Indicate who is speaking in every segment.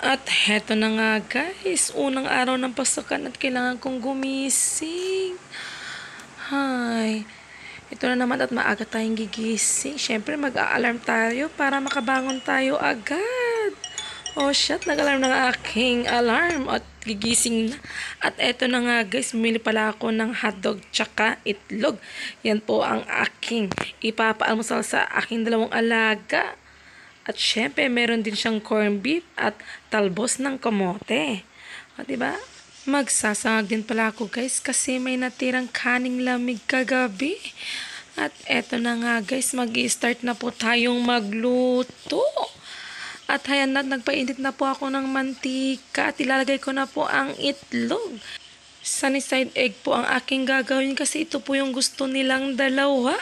Speaker 1: At heto na nga guys, unang araw ng pasukan at kailangan kong gumising. Hay, ito na naman at maaga tayong gigising. Siyempre mag-a-alarm tayo para makabangon tayo agad. Oh shit, nag-alarm na nga aking alarm at gigising na. At eto na nga guys, bumili pala ako ng hotdog tsaka itlog. Yan po ang aking ipapaalmusal sa aking dalawang alaga. At syempre, meron din siyang corned beef at talbos ng kamote. O, diba? Magsasangag din pala ako guys kasi may natirang kaning lamig kagabi. At eto na nga guys, mag-i-start na po tayong magluto. At hayan na, nagpainit na po ako ng mantika at ilalagay ko na po ang itlog. Sunny side egg po ang aking gagawin kasi ito po yung gusto nilang dalawa.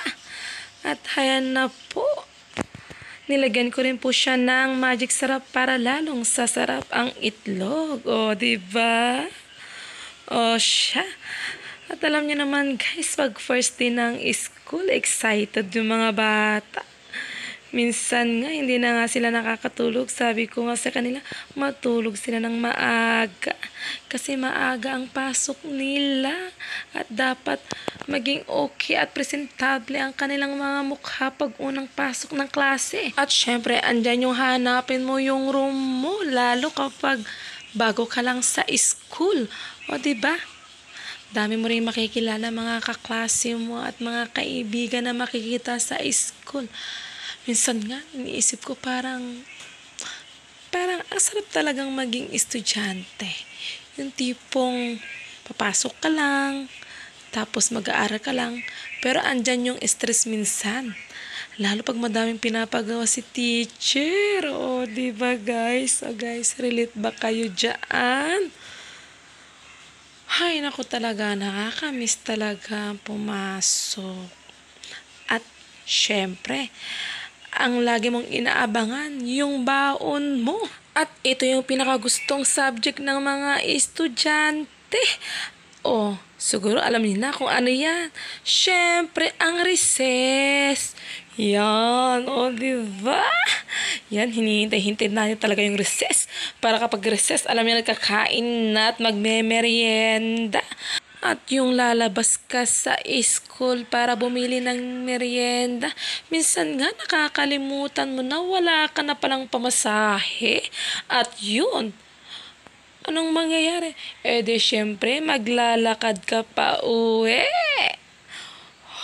Speaker 1: At hayan na po. Nilagyan ko rin po siya ng magic sarap para lalong sasarap ang itlog. O, diba? O, siya. At alam niyo naman guys, pag first day ng school, excited yung mga bata. Minsan nga, hindi na nga sila nakakatulog. Sabi ko nga sa kanila, matulog sila ng maaga. Kasi maaga ang pasok nila. At dapat maging okay at presentable ang kanilang mga mukha pag unang pasok ng klase. At syempre, andyan yung hanapin mo yung room mo. Lalo kapag bago ka lang sa school. O diba? Dami mo rin makikilala mga kaklase mo at mga kaibigan na makikita sa school. Minsan nga, iniisip ko parang ang sarap talagang maging estudyante. Yung tipong papasok ka lang, tapos mag-aaral ka lang, pero andyan yung stress minsan. Lalo pag madaming pinapagawa si teacher. O, diba guys? O guys, relate ba kayo dyan? Hay, naku talaga, nakakamiss talaga pumasok. At syempre, ang lagi mong inaabangan, yung baon mo. At ito yung pinakagustong subject ng mga estudyante. Oh, siguro alam niyo na kung ano yan. Syempre, ang recess. Yan, oh, diba? Yan, hinihintay-hintay natin talaga yung recess. Para kapag recess, alam niyo, nagkakain na at magme-merienda. At yung lalabas ka sa school para bumili ng merienda, minsan nga nakakalimutan mo na wala ka na palang pamasahe. At yun, anong mangyayari? Eh di syempre, maglalakad ka pa uwi.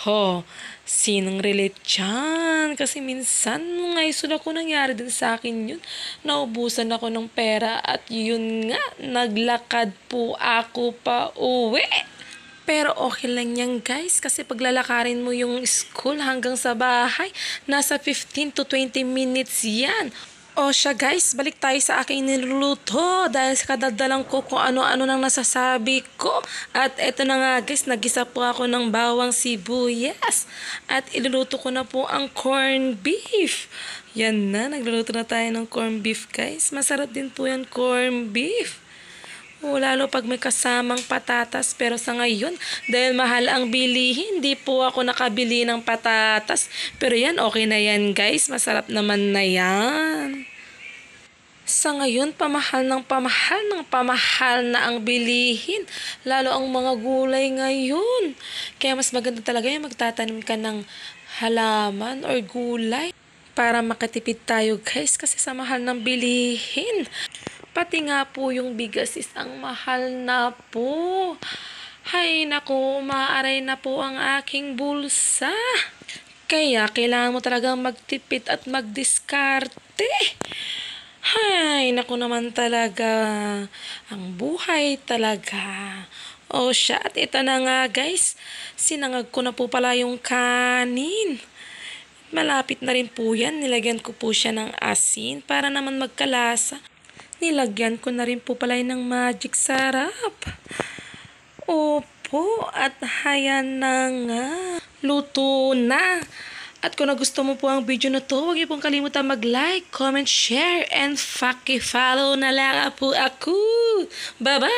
Speaker 1: Ho, sinong relate dyan? Kasi minsan, ngayon ako nangyari din sa akin yun. Naubusan ako ng pera at yun nga, naglakad po ako pa uwi. Pero okay lang yan guys kasi paglalakarin mo yung school hanggang sa bahay, nasa 15 to 20 minutes yan. O siya guys, balik tayo sa aking niluluto dahil sa kadadalang ko kung ano-ano nang nasasabi ko. At eto na nga guys, nagisa po ako ng bawang sibuyas. At iluluto ko na po ang corned beef. Yan na, nagluluto na tayo ng corned beef guys. Masarap din po yan corned beef. O, lalo pag may kasamang patatas. Pero sa ngayon, dahil mahal ang bilihin, hindi po ako nakabili ng patatas. Pero yan, okay na yan guys. Masarap naman na yan. Sa ngayon, pamahal na ang bilihin. Lalo ang mga gulay ngayon. Kaya mas maganda talaga yung magtatanim ka ng halaman or gulay para makatipid tayo guys kasi sa mahal ng bilihin. Pati nga po yung bigas is ang mahal na po. Hay naku, umaaray na po ang aking bulsa. Kaya kailangan mo talagang magtipid at magdiskarte. Hay naku naman talaga. Ang buhay talaga. O siya, at ito na nga guys. Sinangag ko na po pala yung kanin. Malapit na rin po yan. Nilagyan ko po siya ng asin para naman magkalasa. Nilagyan ko na rin po pala ng magic sarap. Opo, at hayan na nga. Luto na. At kung nagustuhan mo po ang video na to, huwag niyo pong kalimutan mag-like, comment, share, and follow na lang po ako. Bye-bye!